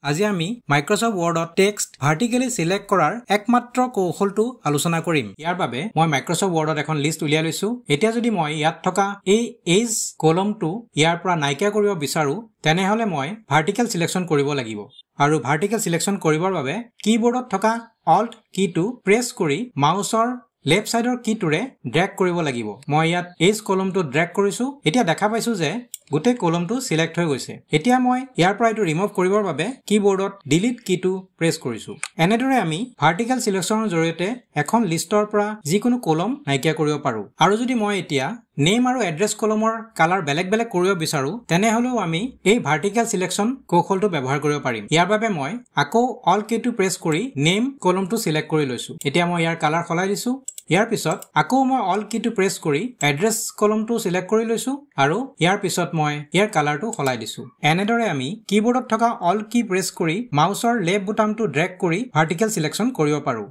আজি আমি Microsoft Wordত text vertically select কৰাৰ একমাত্ৰ কৌশলটো আলোচনা কৰিম। ইয়াৰ বাবে মই Microsoft Wordত এখন লিষ্ট উলিয়াই লৈছো। এতিয়া যদি মই ইয়াত থকা এই এজ কলমটো ইয়াৰ পৰা নাইকিয়া কৰিব বিচাৰো তেনেহলে মই ভাৰ্টিকেল সিলেকশন কৰিব লাগিব। আৰু ভাৰ্টিকেল সিলেকশন কৰিবৰ বাবে কিবৰ্ডত থকা Alt কীটো প্ৰেছ কৰি মাউসৰ লেফট সাইডৰ কীটোৰে ড্ৰেগ কৰিব লাগিব। মই ইয়াত এজ কলমটো ড্ৰেগ কৰিছো। এতিয়া দেখা পাইছো যে গোটেই কলমটো সিলেক্ট হৈ গৈছে। এতিয়া মই ইয়াৰ পৰা এটো ৰিমুভ কৰিবৰ বাবে কিবৰ্ডত ডিলিট কীটো প্ৰেছ কৰিছো। এনেদৰে আমি ভাৰ্টিকেল সিলেকশনৰ জৰিয়তে এখন লিষ্টৰ পৰা যিকোনো কলম নাইকিয়া কৰিব পাৰো। আৰু যদি মই এতিয়া নেম আৰু এড্ৰেছ কলমৰ কালাৰ বেলেগ বেলেগ কৰিব বিচাৰো তেনেহলেও আমি এই ভাৰ্টিকেল সিলেকশন কৌশলটো ব্যৱহাৰ কৰিব পাৰিম। ইয়াৰ বাবে মই আকৌ অল কীটো প্ৰেছ কৰি নেম কলমটো সিলেক্ট কৰি লৈছো। এতিয়া মই ইয়াৰ কালাৰ সলাই দিছো। ইয়াৰ পিছত আকৌ মই অল কীটো প্ৰেছ কৰি এড্ৰেছ কলমটো সিলেক্ট কৰি লৈছো আৰু ইয়াৰ পিছত মই ইয়াৰ কালাৰটো সলাই দিছো। এনেদৰে আমি কিবৰ্ডত থকা অল কী প্ৰেছ কৰি মাউসৰ লেফট বুটামটো ড্ৰেগ কৰি ভাৰ্টিকেল সিলেকশন কৰিব পাৰো।